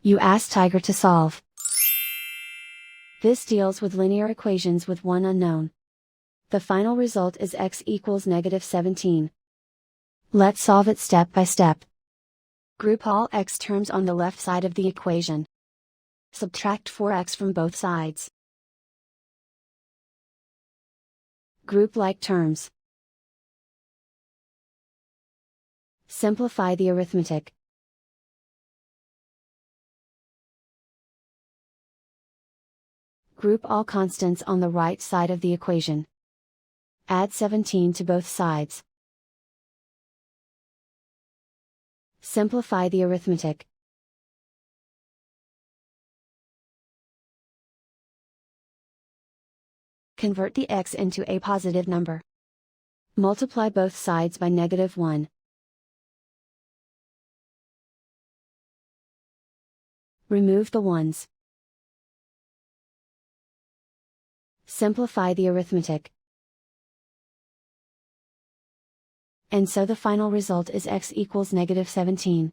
You ask Tiger to solve. This deals with linear equations with one unknown. The final result is x equals -17. Let's solve it step by step. Group all x terms on the left side of the equation. Subtract 4x from both sides. Group like terms. Simplify the arithmetic. Group all constants on the right side of the equation. Add 17 to both sides. Simplify the arithmetic. Convert the x into a positive number. Multiply both sides by -1. Remove the ones. Simplify the arithmetic. And so the final result is x equals -17.